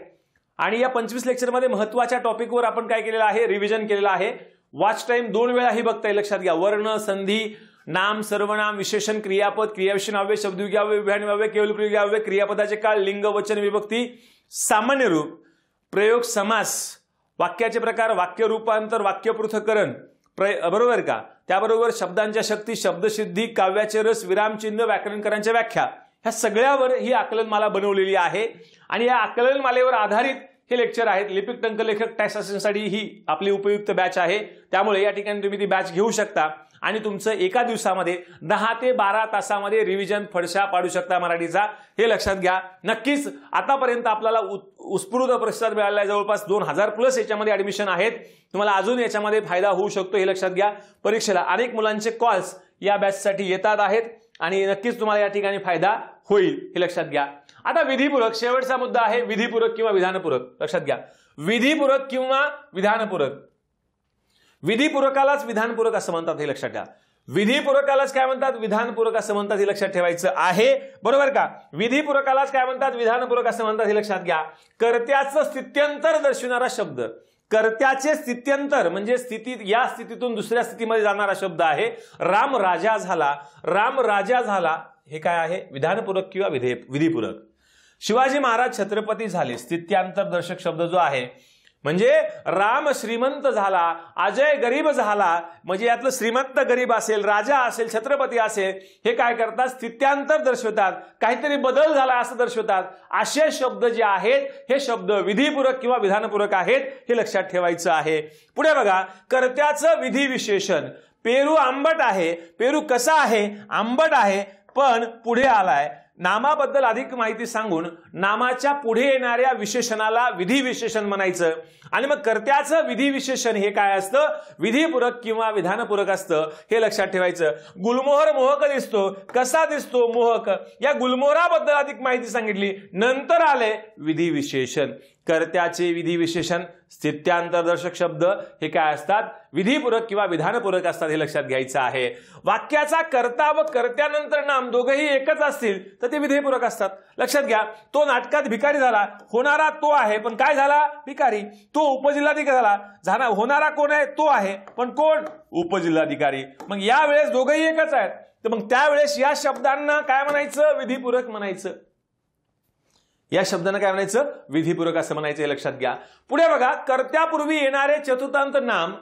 आणि या 25 लेक्चरमध्ये महत्त्वाच्या टॉपिकवर आपण काय केलेलं आहे, रिव्हिजन केलेलं आहे. वॉच टाइम 2 वेळा ही बघता येईल, लक्षात घ्या. वर्ण, संधी, नाम, सर्वनाम, विशेषण, क्रियापद, क्रियाविशेषण अव्यय, शब्दयोगी अव्यय, विभागनीय अव्यय, केवलप्रयोगी अव्यय, क्रियापदाचे काळ, लिंग, वचन, विभक्ती, सामान्य रूप, प्रयोग, समास, वाक्याचे प्रकार, वाक्य रूपांतर, वाक्य पृथक्करण, बरोबर का. त्याबरोबर शब्दांच्या शक्ती, शब्दसिद्धी, काव्याचे रस, विरामचिन्ह, व्याकरणकारांच्या व्याख्या, ह्या सगळ्यावर ही आकलनमाला बनवलेली आहे. आणि या आकलनमालेवर आधारित हे लेक्चर आहेत. लिपिक टंकलेखक टॅक्स असिस्टंटसाठी ही आपली उपयुक्त बॅच आहे. त्यामुळे या ठिकाणी तुम्ही ती बॅच घेऊ शकता आणि तुमचं एका दिवसामध्ये 10 ते 12 तासामध्ये रिव्हिजन फडशा पाडू शकता मराठीचा. हे लक्षात घ्या. नक्कीच आतापर्यंत आपल्याला उत्स्फूर्त प्रतिसाद मिळाला आहे. जवळपास 2000+ याच्यामध्ये ऍडमिशन आहेत. तुम्हाला अजून याच्यामध्ये फायदा होऊ शकतो, हे लक्षात घ्या. परीक्षेला अनेक मुलांचे कॉल्स या बॅचसाठी येतात आहेत आणि नक्कीच तुम्हाला या ठिकाणी फायदा होईल, हे लक्षात घ्या. आता विधिपूरक, शेवटचा मुद्दा आहे विधिपूरक किंवा विधानपूरक. लक्षात घ्या, विधिपूरक किंवा विधानपूरक. विधिपूरकालाच विधानपूरक असं म्हणतात, हे लक्षात घ्या. विधिपूरकालाच काय म्हणतात, विधानपूरक असं म्हणतात, हे लक्षात ठेवायचं आहे. बरोबर का. विधिपूरकालाच काय म्हणतात, विधानपूरक असं म्हणतात, हे लक्षात घ्या. कर्त्याचं स्थित्यंतर दर्शविणारा शब्द, कर्त्याचे स्थित्यंतर म्हणजे स्थितीत, या स्थितीतून दुसऱ्या स्थितीमध्ये जाणारा शब्द आहे. राम राजा झाला, राम राजा झाला, हे काय आहे, विधानपूरक किंवा विधिपूरक. शिवाजी महाराज छत्रपती झाले, स्थित्यांतर दर्शक शब्द जो आहे. म्हणजे राम श्रीमंत झाला, अजय गरीब झाला, म्हणजे यातलं श्रीमंत गरीब असेल, राजा असेल, छत्रपती असेल, हे काय करतात, स्थित्यांतर दर्शवतात, काहीतरी बदल झाला असं दर्शवतात. असे शब्द जे आहेत हे शब्द विधिपूरक किंवा विधानपूरक आहेत, हे लक्षात ठेवायचं आहे. पुढे बघा, कर्त्याचं विधी विशेषण. पेरू आंबट आहे, पेरू कसा आहे, आंबट आहे, पण पुढे आलाय. नामाबद्दल अधिक माहिती सांगून नामाच्या पुढे येणाऱ्या विशेषणाला विधी विशेषण म्हणायचं. आणि मग कर्त्याचं विधी विशेषण हे काय असतं, विधिपूरक किंवा विधानपूरक असतं, हे लक्षात ठेवायचं. गुलमोहर मोहक दिसतो, कसा दिसतो, मोहक. या गुलमोहराबद्दल अधिक माहिती सांगितली, नंतर आले विधी विशेषण. कर्त्याचे विधी विशेषण, स्थित्यांतरदर्शक शब्द हे काय असतात, विधिपूरक किंवा विधानपूरक असतात, हे लक्षात घ्यायचं आहे. वाक्याचा कर्ता व कर्त्यानंतर नाम दोघेही एकच असतील तर ते विधिपूरक असतात. लक्षात घ्या, तो नाटकात भिकारी झाला, होणारा तो आहे पण काय झाला, भिकारी. तो उपजिल्हाधिकारी झाला, होणारा कोण आहे, तो आहे पण कोण, उपजिल्हाधिकारी. मग यावेळेस दोघेही एकच आहेत, तर मग त्यावेळेस या शब्दांना काय म्हणायचं, विधिपूरक म्हणायचं. या शब्दांना काय म्हणायचं, विधिपूरक असं म्हणायचं, हे लक्षात घ्या. पुढे बघा, कर्त्यापूर्वी येणारे चतुर्थांत नाम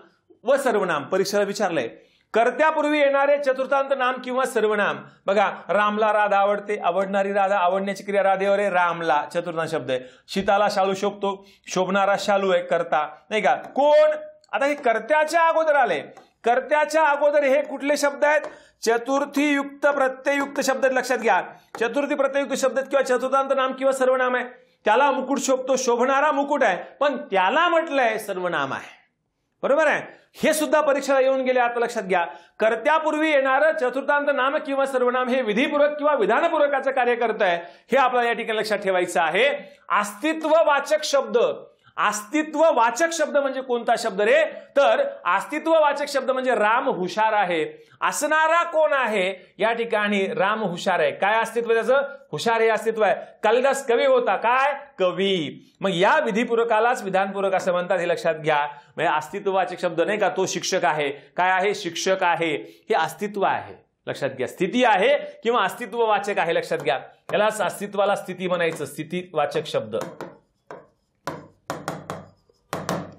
व सर्वनाम. परीक्षेला विचारलंय, कर्त्यापूर्वी येणारे चतुर्थांत नाम किंवा सर्वनाम. बघा, रामला राधा आवडते, आवडणारी राधा, आवडण्याची क्रिया राधेवर आहे, रामला चतुर्थांत शब्द आहे. सीताला शालू शोभतो, शोभणारा शालू आहे, कर्ता, नाही का. कोण, आता हे कर्त्याच्या अगोदर आले. कर्त्याच्या अगोदर हे कुठले शब्द आहेत, चतुर्थी युक्त प्रत्ययुक्त शब्द, लक्षात घ्या. चतुर्थी प्रत्ययुक्त शब्द किंवा चतुर्थांत नाम किंवा सर्वनाम आहे. त्याला मुकुट शोभतो, शोभणारा मुकुट आहे, पण त्याला म्हटलंय सर्वनाम आहे. बरोबर आहे. हे सुद्धा परीक्षेला येऊन गेले, आता लक्षात घ्या. कर्त्यापूर्वी येणारं चतुर्थांत नाम किंवा सर्वनाम हे विधिपूरक किंवा विधानपूरकाचं कार्य करत आहे, हे आपल्याला या ठिकाणी लक्षात ठेवायचं आहे. अस्तित्ववाचक शब्द, अस्तित्ववाचक शब्द म्हणजे कोणता शब्द रे, तर अस्तित्ववाचक शब्द म्हणजे राम हुशार आहे. असणारा कोण आहे, या ठिकाणी राम हुशार आहे. काय अस्तित्व त्याचं, हुशार हे अस्तित्व आहे. कालिदास कवी होता, काय, कवी. मग या विधिपूरकालाच विधानपूरक असं म्हणतात, हे लक्षात घ्या. म्हणजे अस्तित्ववाचक शब्द नाही का, तो शिक्षक आहे, काय आहे, शिक्षक आहे, हे अस्तित्व आहे, लक्षात घ्या. स्थिती आहे किंवा अस्तित्ववाचक आहे, लक्षात घ्या. यालाच अस्तित्वाला स्थिती म्हणायचं, स्थितीवाचक शब्द.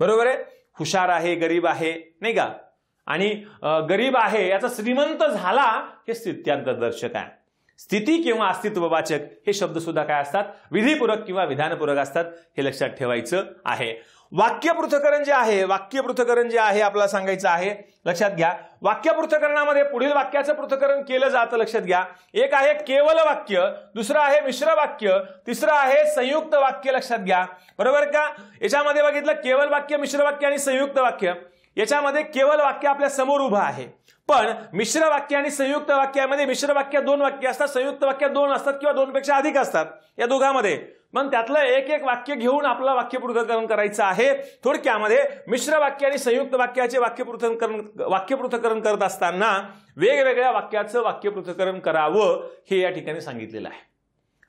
बरोबर आहे. हुशार आहे, गरीब आहे, नाही का. आणि गरीब आहे याचा श्रीमंत झाला, हे स्थित्यांतरदर्शक आहे. स्थिती किंवा अस्तित्ववाचक हे शब्द सुद्धा काय असतात, विधिपूरक किंवा विधानपूरक असतात, हे लक्षात ठेवायचं आहे. वाक्य पृथक्करण जे आहे, वाक्य पृथक्करण जे आहे आपल्याला सांगायचं आहे, लक्षात घ्या. वाक्य पृथक्करणामध्ये पुढील वाक्याचं पृथक्करण केलं जातं, लक्षात घ्या. एक आहे केवल वाक्य, दुसरं आहे मिश्र वाक्य, तिसरं आहे संयुक्त वाक्य, लक्षात घ्या. बरोबर का. याच्यामध्ये बघितलं केवल वाक्य, मिश्र वाक्य आणि संयुक्त वाक्य. याच्यामध्ये केवल वाक्य आपल्या समोर उभं आहे, पण मिश्र वाक्य आणि संयुक्त वाक्यामध्ये मिश्र वाक्य 2 वाक्य असतात, संयुक्त वाक्य 2 असतात किंवा 2 पेक्षा अधिक असतात या दोघांमध्ये. मग त्यातलं एक एक वाक्य घेऊन आपलं वाक्य पृथक्करण करायचं आहे. थोडक्यामध्ये मिश्र वाक्य आणि संयुक्त वाक्याचे वाक्य पृथक्करण करत असताना वेगवेगळ्या वाक्याचं वाक्य पृथक्करण करावं, हे या ठिकाणी सांगितलेलं आहे.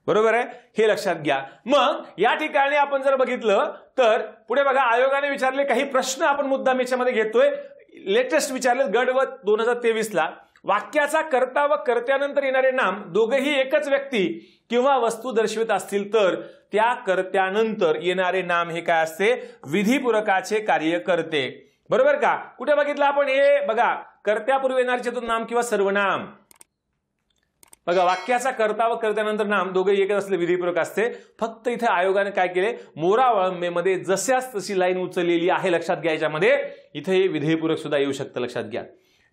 बरोबर आहे, हे लक्षात घ्या. मग या ठिकाणी आपण जर बघितलं तर पुढे बघा, आयोगाने विचारले काही प्रश्न आपण मुद्दाम याच्यामध्ये घेतोय. लेटेस्ट विचारले गट व 2023ला वाक्याचा कर्ता व कर्त्यानंतर येणारे नाम दोघेही एकच व्यक्ती किंवा वस्तू दर्शवित असतील तर त्या कर्त्यानंतर येणारे नाम हे काय असते, विधीपूरकाचे कार्य करते. बरोबर का? कुठे बघितलं आपण हे बघा, कर्त्यापूर्वी येणारे चतुर्नाम किंवा सर्वनाम. बघा वाक्याचा कर्ता व कर्त्यानंतर नाम दोघे एकच असले विधीपूरक असते. फक्त इथे आयोगाने काय केले, मोरा वळंबेमध्ये जशाच तशी लाईन उचललेली आहे लक्षात घ्या. याच्यामध्ये इथे विधेयपूरक सुद्धा येऊ शकतं लक्षात घ्या.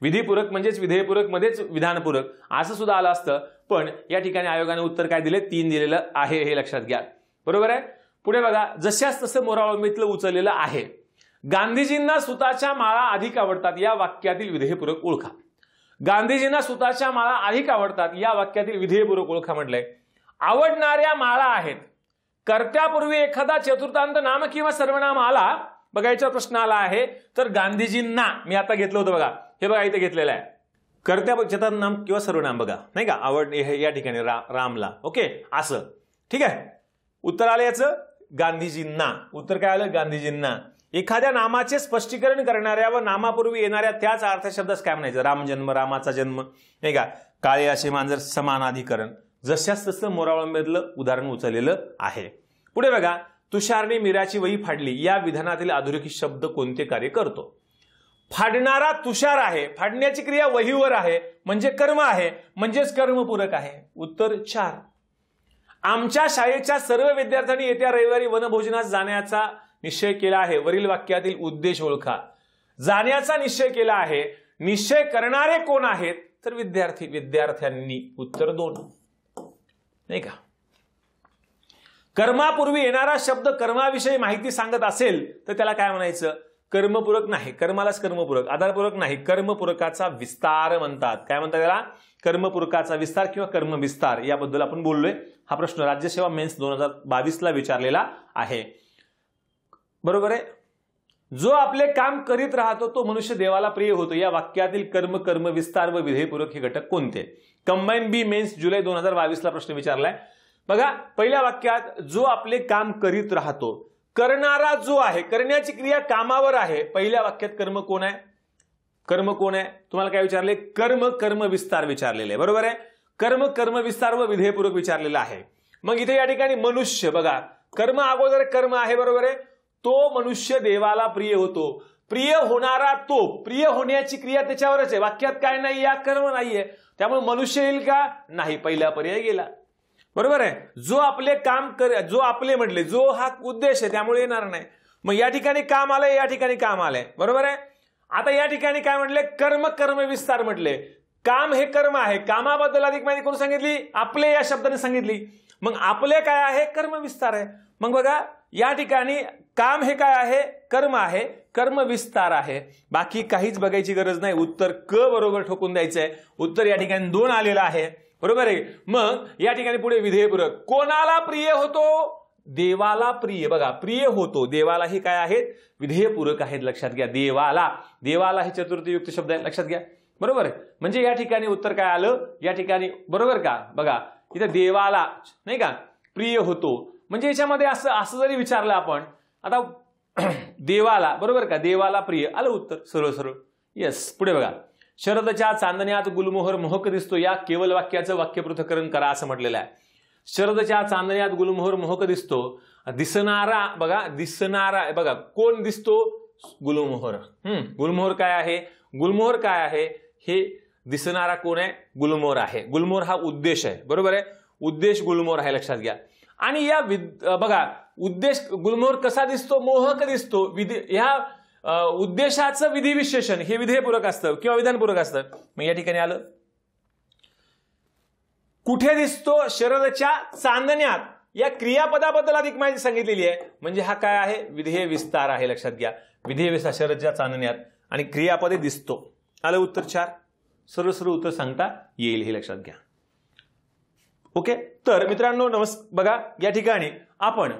विधीपूरक म्हणजेच विधेयपूरक मध्येच विधानपूरक असं सुद्धा आलं असतं, पण या ठिकाणी आयोगाने उत्तर काय दिले, 3 दिलेलं आहे हे लक्षात घ्या. बरोबर आहे. पुढे बघा, जशाच तसं मोरा वळंबीतलं उचललेलं आहे. गांधीजींना सुताच्या माळा अधिक आवडतात या वाक्यातील विधेयपूरक ओळखा. गांधीजींना सुताच्या माळा अधिक आवडतात या वाक्यातील विधेयपूरक ओळखा म्हटलंय. आवडणाऱ्या माळा आहेत. कर्त्यापूर्वी एखादा चतुर्थांत नाम किंवा सर्वनाम आला, बघायचा प्रश्न आला आहे तर गांधीजींना मी आता घेतलं होतं बघा, हे बघा इथे घेतलेलं आहे. कर्त्या चतुर्थांत नाम किंवा सर्वनाम बघा नाही का, आवड या ठिकाणी रामला. ओके असं ठीक आहे. उत्तर आलं याचं गांधीजींना. उत्तर काय आलं, गांधीजींना. एखाद्या नामाचे स्पष्टीकरण करणाऱ्या व नामापूर्वी येणाऱ्या त्याच अर्थशब्दास काय म्हणायचं, रामजन्म, रामाचा जन्म नाही का, काळे असे मांजर समानाधिकरण. जशाच तसं मोरावळंबेतलं उदाहरण उचललेलं आहे. पुढे बघा, तुषारने मीराची वही फाडली या विधानातील अधोरेखित शब्द कोणते कार्य करतो. फाडणारा तुषार आहे, फाडण्याची क्रिया वहीवर आहे म्हणजे कर्म आहे, म्हणजेच कर्मपूरक आहे. उत्तर 4. आमच्या शाळेच्या सर्व विद्यार्थ्यांनी येत्या रविवारी वनभोजनास जाण्याचा निश्चय केला आहे. वरील वाक्यातील उद्देश ओळखा. जाण्याचा निश्चय केला आहे, निश्चय करणारे कोण आहेत तर विद्यार्थी, विद्यार्थ्यांनी. उत्तर 2 नाही का. कर्मापूर्वी येणारा शब्द कर्माविषयी माहिती सांगत असेल तर त्याला काय म्हणायचं, कर्मपूरक नाही. कर्मालाच कर्मपूरक, आधारपूरक नाही, कर्मपूरकाचा विस्तार म्हणतात. काय म्हणतात त्याला, कर्मपूरकाचा विस्तार किंवा कर्मविस्तार. याबद्दल आपण बोललोय. हा प्रश्न राज्यसेवा मेन्स 2022ला विचारलेला आहे. बरोबर आहे. जो आपले काम करीत राहतो तो मनुष्य देवाला प्रिय होतो या वाक्यातील कर्म, कर्मविस्तार व विधेयपूरक हे घटक कोणते. कंबाईन बी मेन्स जुलै 2022ला प्रश्न विचारलाय. बघा पहिल्या वाक्यात जो आपले काम करीत राहतो, करणारा जो आहे, करण्याची क्रिया कामावर आहे. पहिल्या वाक्यात कर्म कोण आहे, कर्म कोण आहे तुम्हाला काय विचारले, कर्म, कर्मविस्तार विचारलेले आहे. बरोबर आहे. कर्म, कर्मविस्तार व विधेयपूरक विचारलेलं आहे. मग इथे या ठिकाणी मनुष्य बघा, कर्म अगोदर कर्म आहे. बरोबर आहे. तो मनुष्य देवाला प्रिय होतो. प्रिय होणारा तो, प्रिय होण्याची क्रिया त्याच्यावरच आहे. वाक्यात काय नाही, या कर्म नाहीये, त्यामुळे मनुष्य येईल का नाही, पहिला पर्याय गेला. बरोबर आहे. जो आपले काम जो आपले म्हटले, जो हा उद्देश आहे त्यामुळे येणार नाही. मग या ठिकाणी काम आलंय, या ठिकाणी काम आलंय. बरोबर आहे. आता या ठिकाणी काय म्हटले, कर्म, कर्मविस्तार म्हटले. काम हे कर्म आहे. कामाबद्दल अधिक माहिती कोण सांगितली, आपले या शब्दाने सांगितली. मग आपले काय आहे, कर्मविस्तार आहे. मग बघा या ठिकाणी काम हे काय आहे, कर्म आहे, कर्मविस्तार आहे. बाकी काहीच बघायची गरज नाही. उत्तर क बरोबर ठोकून द्यायचंय. उत्तर या ठिकाणी 2 आलेलं आहे. बरोबर आहे. मग या ठिकाणी पुढे विधेयपूरक. कोणाला प्रिय होतो, देवाला प्रिय. बघा प्रिय होतो, देवाला ही काय आहेत, विधेयपूरक आहेत. लक्षात घ्या. देवाला, देवाला हे चतुर्थीयुक्त शब्द आहे. लक्षात घ्या. बरोबर आहे. म्हणजे या ठिकाणी उत्तर काय आलं, या ठिकाणी बरोबर का. बघा इथे देवाला नाही का प्रिय होतो. म्हणजे याच्यामध्ये असं जरी विचारलं आपण आता देवाला, बरोबर का, देवाला प्रिय आलं उत्तर सरळ सरळ. येस. पुढे बघा, शरदच्या चांदण्यात गुलमोहर मोहक दिसतो या केवळ वाक्याचं वाक्यपृथक्करण करा असं म्हटलेलं आहे. शरदच्या चांदण्यात गुलमोहर मोहक दिसतो. दिसणारा बघा, दिसणारा बघा कोण दिसतो, गुलमोहर. गुलमोहर काय आहे, गुलमोहर काय आहे, हे दिसणारा कोण आहे, गुलमोहर आहे. गुलमोहर हा उद्देश आहे. बरोबर आहे. उद्देश गुलमोहर आहे. लक्षात घ्या. आणि या बघा उद्देश गुलमोहर कसा दिसतो, मोहक दिसतो. ह्या उद्देशाचं विधिविशेषण हे विधेयपूरक असतं किंवा विधानपूरक असतं. मग या ठिकाणी आलं कुठे दिसतो, शरदच्या चांदण्यात. या क्रियापदाबद्दल अधिक माहिती सांगितलेली आहे. म्हणजे हा काय आहे, विधेय विस्तार आहे. लक्षात घ्या. विधेय विस्तार शरदच्या चांदण्यात आणि क्रियापदे दिसतो. आलं उत्तर 4. सरळ सरळ उत्तर सांगता येईल हे लक्षात घ्या. ओके. तर मित्रांनो बघा या ठिकाणी आपण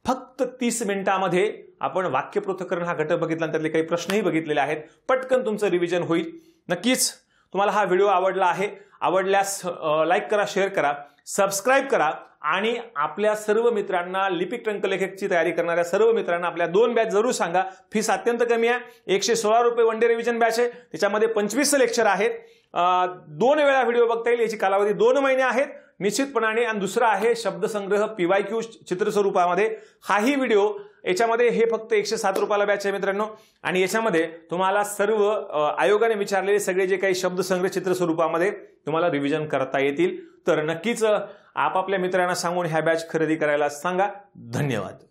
फक्त 30 मिनिटांमध्ये आपण वाक्यपृथक्करण हा घटक बघितला. त्यातले काही प्रश्नही बघितलेले आहेत. पटकन तुमचं रिव्हिजन होईल. नक्कीच तुम्हाला हा व्हिडिओ आवडला आहे, आवडल्यास लाईक करा, शेअर करा, सबस्क्राईब करा आणि आपल्या सर्व मित्रांना, लिपिक टंकलेखकची तयारी करणाऱ्या सर्व मित्रांना आपल्या 2 बॅच जरूर सांगा. फीस अत्यंत कमी आहे. 116 रुपये वन डे रिव्हिजन बॅच आहे. त्याच्यामध्ये 25 लेक्चर आहेत. 2 वेळा व्हिडिओ बघता येईल. याची कालावधी 2 महिने आहेत निश्चितपणाने. आणि दुसरा आहे शब्दसंग्रह PYQ चित्रस्वरूपामध्ये. हाही व्हिडिओ याच्यामध्ये हे फक्त 107 रुपयाला बॅच आहे मित्रांनो. आणि याच्यामध्ये तुम्हाला सर्व आयोगाने विचारलेले सगळे जे काही शब्दसंग्रह चित्रस्वरूपामध्ये तुम्हाला रिव्हिजन करता येतील. तर नक्कीच आपापल्या मित्रांना सांगून ह्या बॅच खरेदी करायला सांगा. धन्यवाद.